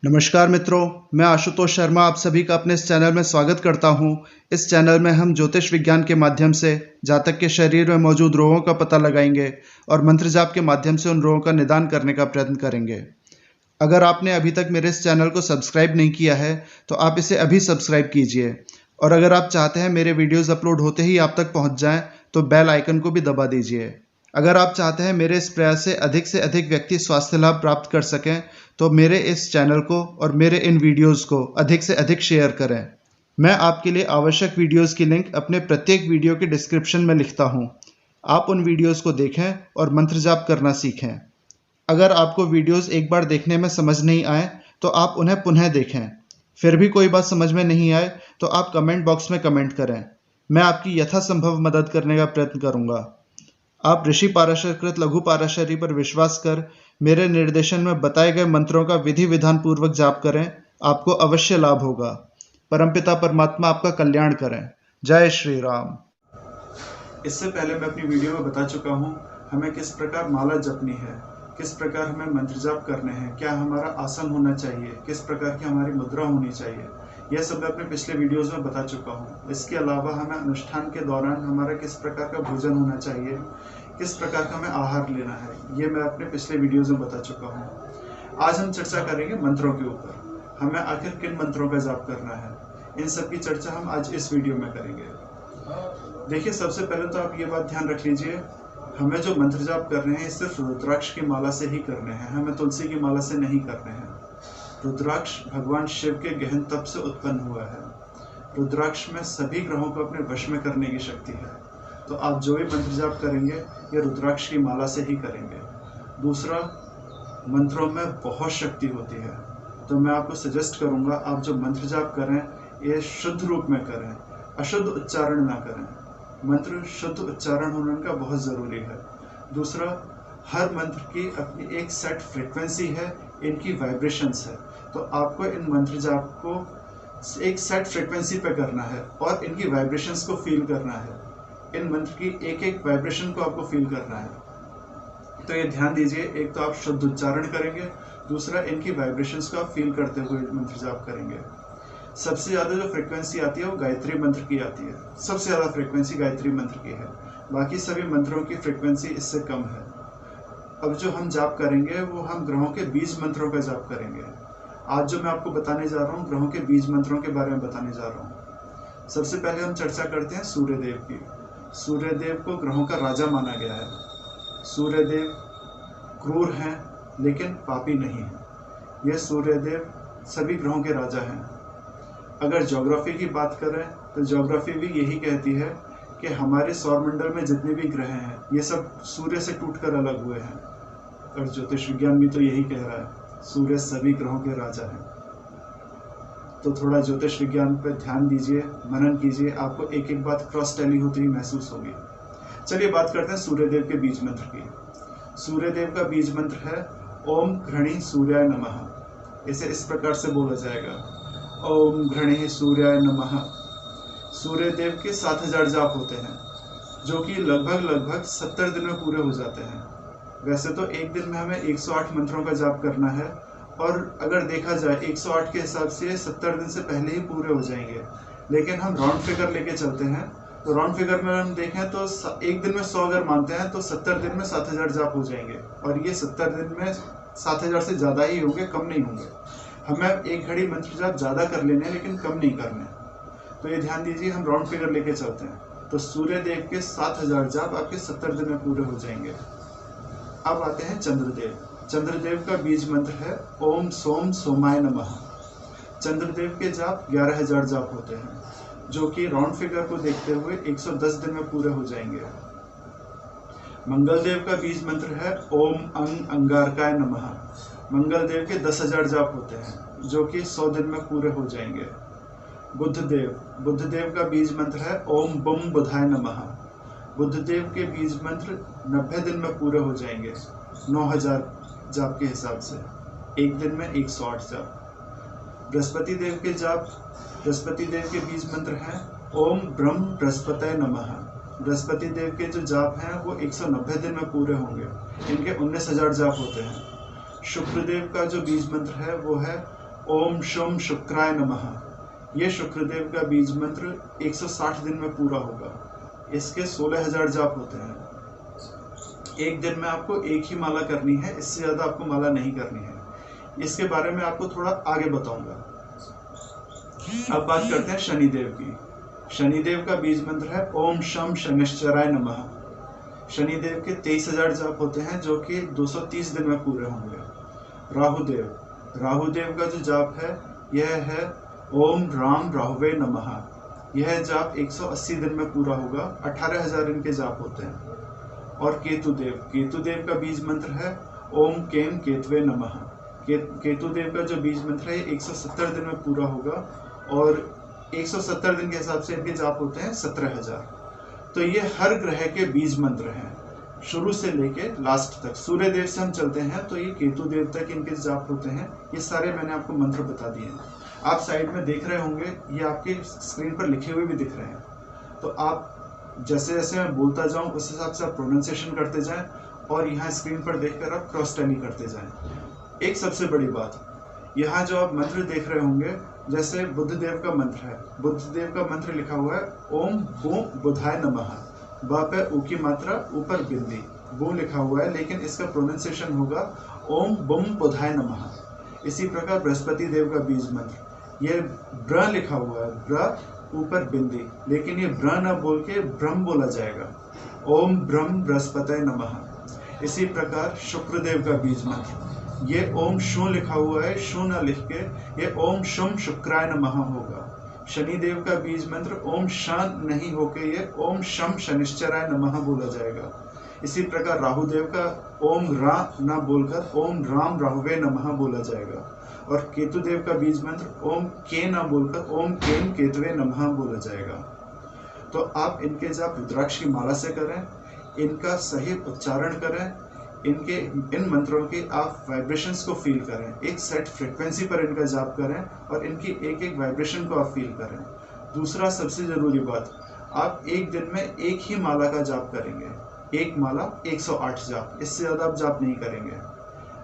नमस्कार मित्रों, मैं आशुतोष शर्मा आप सभी का अपने इस चैनल में स्वागत करता हूं। इस चैनल में हम ज्योतिष विज्ञान के माध्यम से जातक के शरीर में मौजूद रोगों का पता लगाएंगे और मंत्र जाप के माध्यम से उन रोगों का निदान करने का प्रयत्न करेंगे। अगर आपने अभी तक मेरे इस चैनल को सब्सक्राइब नहीं किया है तो आप इसे अभी सब्सक्राइब कीजिए, और अगर आप चाहते हैं मेरे वीडियोज़ अपलोड होते ही आप तक पहुँच जाएँ तो बेल आइकन को भी दबा दीजिए। अगर आप चाहते हैं मेरे इस प्रयास से अधिक व्यक्ति स्वास्थ्य लाभ प्राप्त कर सकें तो मेरे इस चैनल को और मेरे इन वीडियोज़ को अधिक से अधिक शेयर करें। मैं आपके लिए आवश्यक वीडियोज़ की लिंक अपने प्रत्येक वीडियो के डिस्क्रिप्शन में लिखता हूँ। आप उन वीडियोज़ को देखें और मंत्र जाप करना सीखें। अगर आपको वीडियोज़ एक बार देखने में समझ नहीं आए तो आप उन्हें पुनः देखें। फिर भी कोई बात समझ में नहीं आए तो आप कमेंट बॉक्स में कमेंट करें। मैं आपकी यथासंभव मदद करने का प्रयत्न करूँगा। आप ऋषि पाराशर कृत लघु पाराशरी पर विश्वास कर मेरे निर्देशन में बताए गए मंत्रों का विधि विधान पूर्वक जाप करें, आपको अवश्य लाभ होगा। परमपिता परमात्मा आपका कल्याण करें। जय श्री राम। इससे पहले मैं अपनी वीडियो में बता चुका हूँ हमें किस प्रकार माला जपनी है, किस प्रकार हमें मंत्र जाप करने हैं, क्या हमारा आसन होना चाहिए, किस प्रकार की हमारी मुद्रा होनी चाहिए। यह सब मैं अपने पिछले वीडियोस में बता चुका हूँ। इसके अलावा हमें अनुष्ठान के दौरान हमारा किस प्रकार का भोजन होना चाहिए, किस प्रकार का हमें आहार लेना है, ये मैं अपने पिछले वीडियोस में बता चुका हूँ। आज हम चर्चा करेंगे मंत्रों के ऊपर। हमें आखिर किन मंत्रों का जाप करना है, इन सब की चर्चा हम आज इस वीडियो में करेंगे। देखिए, सबसे पहले तो आप ये बात ध्यान रख लीजिए, हमें जो मंत्र जाप करने हैं सिर्फ रुद्राक्ष की माला से ही करने हैं, हमें तुलसी की माला से नहीं करने हैं। रुद्राक्ष भगवान शिव के गहन तप से उत्पन्न हुआ है। रुद्राक्ष में सभी ग्रहों को अपने वश में करने की शक्ति है, तो आप जो भी मंत्र जाप करेंगे ये रुद्राक्ष की माला से ही करेंगे। दूसरा, मंत्रों में बहुत शक्ति होती है, तो मैं आपको सजेस्ट करूंगा आप जो मंत्र जाप करें ये शुद्ध रूप में करें, अशुद्ध उच्चारण ना करें। मंत्र शुद्ध उच्चारण होने का बहुत ज़रूरी है। दूसरा, हर मंत्र की अपनी एक सेट फ्रीक्वेंसी है, इनकी वाइब्रेशंस है, तो आपको इन मंत्र जाप को एक सेट फ्रीक्वेंसी पे करना है और इनकी वाइब्रेशंस को फील करना है। इन मंत्र की एक एक वाइब्रेशन को आपको फील करना है। तो ये ध्यान दीजिए, एक तो आप शुद्ध उच्चारण करेंगे, दूसरा इनकी वाइब्रेशंस को आप फील करते हुए मंत्र जाप करेंगे। सबसे ज़्यादा जो फ्रीक्वेंसी आती है वो गायत्री मंत्र की आती है। सबसे ज़्यादा फ्रीक्वेंसी गायत्री मंत्र की है, बाकी सभी मंत्रों की फ्रीक्वेंसी इससे कम है। अब जो हम जाप करेंगे वो हम ग्रहों के बीज मंत्रों का जाप करेंगे। आज जो मैं आपको बताने जा रहा हूँ ग्रहों के बीज मंत्रों के बारे में बताने जा रहा हूँ। सबसे पहले हम चर्चा करते हैं सूर्यदेव की। सूर्यदेव को ग्रहों का राजा माना गया है। सूर्यदेव क्रूर हैं लेकिन पापी नहीं है। यह सूर्यदेव सभी ग्रहों के राजा हैं। अगर ज्योग्राफी की बात करें तो ज्योग्राफी भी यही कहती है कि हमारे सौरमंडल में जितने भी ग्रह हैं ये सब सूर्य से टूटकर अलग हुए हैं, और ज्योतिष विज्ञान भी तो यही कह रहा है, सूर्य सभी ग्रहों के राजा हैं। तो थोड़ा ज्योतिष विज्ञान पर ध्यान दीजिए, मनन कीजिए, आपको एक एक बात क्रॉस टैली होती हुई महसूस होगी। चलिए बात करते हैं सूर्यदेव के बीज मंत्र की। सूर्यदेव का बीज मंत्र है ओम घृणी सूर्याय नमः। इसे इस प्रकार से बोला जाएगा, ओम घृणे सूर्याय नमः। सूर्यदेव के 7000 जाप होते हैं, जो कि लगभग 70 दिन में पूरे हो जाते हैं। वैसे तो एक दिन में हमें 108 मंत्रों का जाप करना है, और अगर देखा जाए 108 के हिसाब से 70 दिन से पहले ही पूरे हो जाएंगे, लेकिन हम राउंड फिगर लेके चलते हैं। तो राउंड फिगर में हम देखें तो एक दिन में 100 अगर मानते हैं तो 70 दिन में 7000 जाप हो जाएंगे, और ये 70 दिन में 7000 से ज़्यादा ही होंगे, कम नहीं होंगे। हमें एक घड़ी मंत्र जाप ज़्यादा कर लेने हैं लेकिन कम नहीं करने। तो ये ध्यान दीजिए, हम राउंड फिगर लेके चलते हैं तो सूर्यदेव के 7000 जाप आपके 70 दिन में पूरे हो जाएंगे। अब आते हैं चंद्रदेव। चंद्रदेव का बीज मंत्र है ओम सोम सोमाय नमः। चंद्रदेव के जाप 11000 जाप होते हैं, जो कि राउंड फिगर को देखते हुए 110 दिन में पूरे हो जाएंगे। मंगलदेव का बीज मंत्र है ओम अंगारकाय नमः। मंगलदेव के 10,000 जाप होते हैं, जो कि 100 दिन में पूरे हो जाएंगे। बुद्धदेव का बीज मंत्र है ओम बम बुधाय नमः। बुद्धदेव के बीज मंत्र 90 दिन में पूरे हो जाएंगे, 9000 जाप के हिसाब से, एक दिन में 108 जाप। बृहस्पति देव के बीज मंत्र हैं ओम ब्रह्म बृहस्पतये नमः। बृहस्पति देव के जो जाप हैं वो 190 दिन में पूरे होंगे, इनके 19,000 जाप होते हैं। शुक्रदेव का जो बीज मंत्र है वो है ओम शुम शुक्राय नमः। ये शुक्रदेव का बीज मंत्र 160 दिन में पूरा होगा। इसके 16,000 जाप होते हैं। एक दिन में आपको एक ही माला करनी है, इससे ज्यादा आपको माला नहीं करनी है। इसके बारे में आपको थोड़ा आगे बताऊंगा। अब बात करते हैं शनिदेव की। शनिदेव का बीज मंत्र है ओम शम शनिश्चराय नमः। शनिदेव के 23,000 जाप होते हैं, जो कि 230 दिन में पूरे होंगे। राहुदेव का जो जाप है यह है ओम राम राहुवे नमः। यह जाप 180 दिन में पूरा होगा। 18,000 इनके जाप होते हैं। और केतुदेव का बीज मंत्र है ओम केम केतवे नमः। केतुदेव का जो बीज मंत्र है 170 दिन में पूरा होगा और 170 दिन के हिसाब से इनके जाप होते हैं 17,000। तो ये हर ग्रह के बीज मंत्र हैं, शुरू से लेके लास्ट तक। सूर्य देव से हम चलते हैं तो ये केतु देव तक इनके जाप होते हैं। ये सारे मैंने आपको मंत्र बता दिए हैं। आप साइड में देख रहे होंगे, ये आपके स्क्रीन पर लिखे हुए भी दिख रहे हैं। तो आप जैसे जैसे मैं बोलता जाऊं उस हिसाब से आप प्रोनाउंसिएशन करते जाएं और यहाँ स्क्रीन पर देखकर आप क्रॉस टैली करते जाएं। एक सबसे बड़ी बात, यहाँ जो आप मंत्र देख रहे होंगे, जैसे बुद्ध देव का मंत्र है, बुद्ध देव का मंत्र लिखा हुआ है ओम बूम बुधाय नमः। ब पे ऊ की मात्रा ऊपर बिंदी, बू लिखा हुआ है, लेकिन इसका प्रोनाउंसिएशन होगा ओम बुम बुधाय नमः। इसी प्रकार बृहस्पति देव का बीज मंत्र, ये ब्र लिखा हुआ है, ब्र ऊपर बिंदी, लेकिन ये ब्र न बोल के ब्रह्म बोला जाएगा, ओम ब्रह्म बृहस्पतये नमः। इसी प्रकार शुक्रदेव का बीज मंत्र, ये ओम शु लिखा हुआ है, शु न लिख के ये ओम शुम शुक्राय नमः होगा। शनिदेव का बीज मंत्र ओम शन नहीं होके ये ओम शम शनिश्चराय नमः बोला जाएगा। इसी प्रकार राहुदेव का ओम रा न बोलकर ओम राम राहुवे नमः बोला जाएगा। और केतुदेव का बीज मंत्र ओम के न बोलकर ओम केम केतवे नमः बोला जाएगा। तो आप इनके जाप रुद्राक्ष की माला से करें, इनका सही उच्चारण करें, इन मंत्रों की आप वाइब्रेशंस को फील करें, एक सेट फ्रिक्वेंसी पर इनका जाप करें और इनकी एक एक वाइब्रेशन को आप फील करें। दूसरा सबसे जरूरी बात, आप एक दिन में एक ही माला का जाप करेंगे। एक माला 108 जाप, इससे ज़्यादा आप जाप नहीं करेंगे।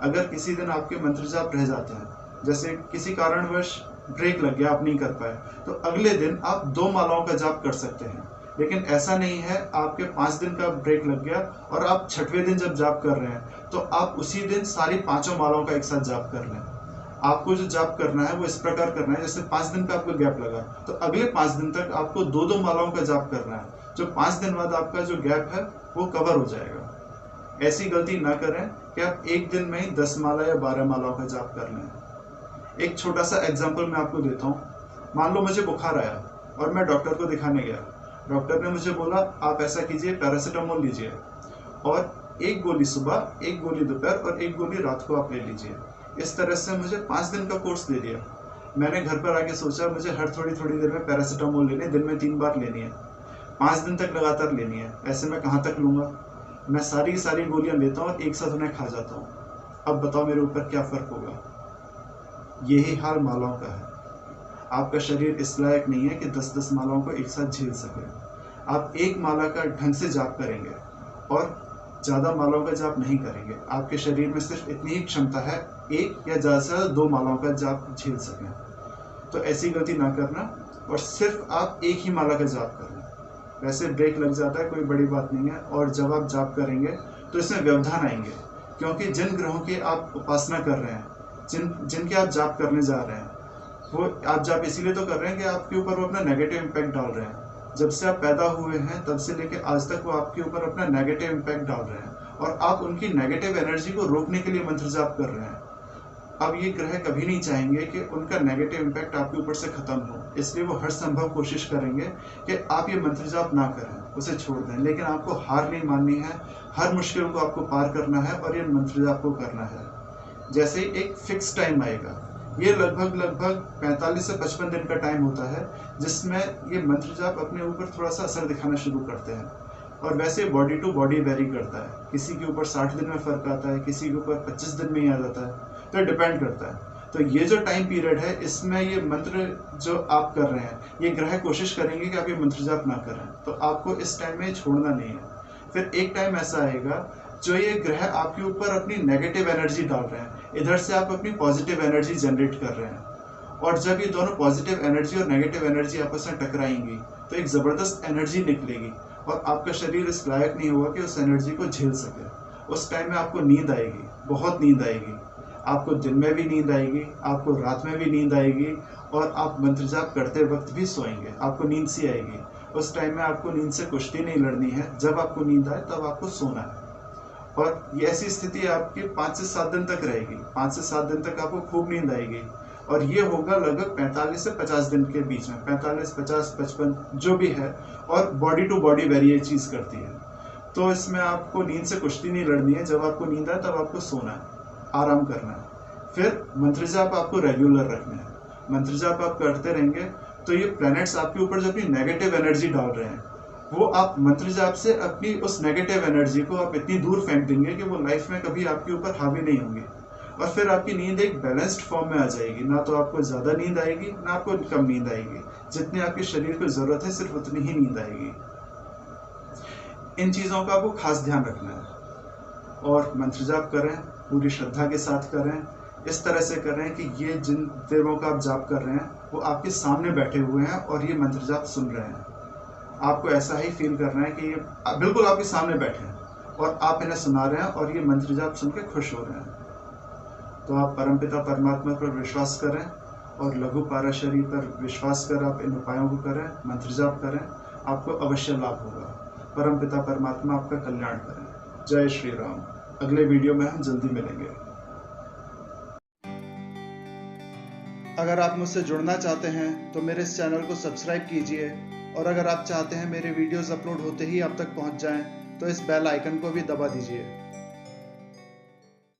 अगर किसी दिन आपके मंत्र जाप रह जाते हैं, जैसे किसी कारणवश ब्रेक लग गया, आप नहीं कर पाए, तो अगले दिन आप 2 मालाओं का जाप कर सकते हैं। लेकिन ऐसा नहीं है आपके 5 दिन का ब्रेक लग गया और आप 6वें दिन जब जाप कर रहे हैं तो आप उसी दिन सारी 5 मालाओं का एक साथ जाप कर लें। आपको जो जाप करना है वो इस प्रकार करना है, जैसे 5 दिन का आपको गैप लगा तो अगले 5 दिन तक आपको 2-2 मालाओं का जाप करना है। जो 5 दिन बाद आपका जो गैप है वो कवर हो जाएगा। ऐसी गलती ना करें कि आप एक दिन में ही 10 माला या 12 मालाओं का जाप कर लें। एक छोटा सा एग्जाम्पल मैं आपको देता हूँ। मान लो मुझे बुखार आया और मैं डॉक्टर को दिखाने गया। डॉक्टर ने मुझे बोला आप ऐसा कीजिए, पैरासीटामोल लीजिए और 1 गोली सुबह, 1 गोली दोपहर और 1 गोली रात को आप ले लीजिए। इस तरह से मुझे 5 दिन का कोर्स दे दिया। मैंने घर पर आके सोचा मुझे हर थोड़ी थोड़ी देर में पैरासीटामोल लेनी है, दिन में 3 बार लेनी है, 5 दिन तक लगातार लेनी है। ऐसे मैं कहाँ तक लूँगा? मैं सारी की सारी गोलियाँ लेता हूँ और एक साथ उन्हें खा जाता हूँ। अब बताओ मेरे ऊपर क्या फ़र्क होगा? यही हाल मालाओं का है। आपका शरीर इस लायक नहीं है कि 10-10 मालाओं को एक साथ झेल सके। आप एक माला का ढंग से जाप करेंगे और ज़्यादा मालाओं का जाप नहीं करेंगे। आपके शरीर में सिर्फ इतनी ही क्षमता है, 1 या ज़्यादा से ज़्यादा 2 मालाओं का जाप झेल सकें। तो ऐसी गलती ना करना और सिर्फ आप एक ही माला का जाप करना। वैसे ब्रेक लग जाता है, कोई बड़ी बात नहीं है। और जब आप जाप करेंगे तो इसमें व्यवधान आएंगे, क्योंकि जिन ग्रहों की आप उपासना कर रहे हैं, जिनके आप जाप करने जा रहे हैं, वो आप जाप इसीलिए तो कर रहे हैं कि आपके ऊपर वो अपना नेगेटिव इम्पैक्ट डाल रहे हैं। जब से आप पैदा हुए हैं तब से लेकर आज तक वो आपके ऊपर अपना नेगेटिव इम्पैक्ट डाल रहे हैं और आप उनकी नेगेटिव एनर्जी को रोकने के लिए मंत्र जाप कर रहे हैं। अब ये ग्रह कभी नहीं चाहेंगे कि उनका नेगेटिव इम्पैक्ट आपके ऊपर से खत्म हो, इसलिए वो हर संभव कोशिश करेंगे कि आप ये मंत्र जाप ना करें, उसे छोड़ दें। लेकिन आपको हार नहीं माननी है, हर मुश्किल को आपको पार करना है और ये मंत्र जाप को करना है। जैसे एक फिक्स टाइम आएगा, ये लगभग 45 से 55 दिन का टाइम होता है जिसमें ये मंत्र जाप अपने ऊपर थोड़ा सा असर दिखाना शुरू करते हैं। और वैसे बॉडी टू बॉडी वेरी करता है, किसी के ऊपर 60 दिन में फ़र्क आता है, किसी के ऊपर 25 दिन में ही आ जाता है, तो डिपेंड करता है। तो ये जो टाइम पीरियड है, इसमें ये मंत्र जो आप कर रहे हैं, ये ग्रह कोशिश करेंगे कि आप ये मंत्र जाप ना करें, तो आपको इस टाइम में छोड़ना नहीं है। फिर एक टाइम ऐसा आएगा जो ये ग्रह आपके ऊपर अपनी नेगेटिव एनर्जी डाल रहे हैं, इधर से आप अपनी पॉजिटिव एनर्जी जनरेट कर रहे हैं। और जब ये दोनों पॉजिटिव एनर्जी और नेगेटिव एनर्जी आपस में टकराएंगी तो एक ज़बरदस्त एनर्जी निकलेगी और आपका शरीर इस लायक नहीं होगा कि उस एनर्जी को झेल सके। उस टाइम में आपको नींद आएगी, बहुत नींद आएगी। आपको दिन में भी नींद आएगी, आपको रात में भी नींद आएगी और आप मंत्र जाप करते वक्त भी सोएंगे, आपको नींद सी आएगी। उस टाइम में आपको नींद से कुश्ती नहीं लड़नी है, जब आपको नींद आए तब आपको सोना है। और ये ऐसी स्थिति आपकी 5 से 7 दिन तक रहेगी। 5 से 7 दिन तक आपको खूब नींद आएगी और ये होगा लगभग 45 से 50 दिन के बीच में, 45, 50, 55 जो भी है, और बॉडी टू बॉडी वेरी ये चीज़ करती है। तो इसमें आपको नींद से कुश्ती नहीं लड़नी है, जब आपको नींद आए तब आपको सोना है, आराम करना है। फिर मंत्र जाप आपको रेगुलर रखना है। मंत्र जाप आप करते रहेंगे तो ये प्लैनेट्स आपके ऊपर जो अपनी नेगेटिव एनर्जी डाल रहे हैं, वो आप मंत्र जाप से अपनी उस नेगेटिव एनर्जी को आप इतनी दूर फेंक देंगे कि वो लाइफ में कभी आपके ऊपर हावी नहीं होंगी और फिर आपकी नींद एक बैलेंस्ड फॉर्म में आ जाएगी। ना तो आपको ज़्यादा नींद आएगी, ना आपको कम नींद आएगी। जितनी आपके शरीर को ज़रूरत है सिर्फ उतनी ही नींद आएगी। इन चीज़ों का आपको खास ध्यान रखना है और मंत्र जाप करें, पूरी श्रद्धा के साथ करें। इस तरह से करें कि ये जिन देवों का आप जाप कर रहे हैं वो आपके सामने बैठे हुए हैं और ये मंत्र जाप सुन रहे हैं। आपको ऐसा ही फील करना है कि ये बिल्कुल आपके सामने बैठे हैं और आप इन्हें सुना रहे हैं और ये मंत्र जाप सुन के खुश हो रहे हैं। तो आप परमपिता परमात्मा पर विश्वास करें और लघु पाराशरी पर विश्वास कर आप इन उपायों को करें, मंत्र जाप करें, आपको अवश्य लाभ होगा। परमपिता परमात्मा आपका कल्याण करें। जय श्री राम। अगले वीडियो में हम जल्दी मिलेंगे। अगर आप मुझसे जुड़ना चाहते हैं तो मेरे इस चैनल को सब्सक्राइब कीजिए और अगर आप चाहते हैं मेरे वीडियोस अपलोड होते ही आप तक पहुंच जाएं तो इस बेल आइकन को भी दबा दीजिए।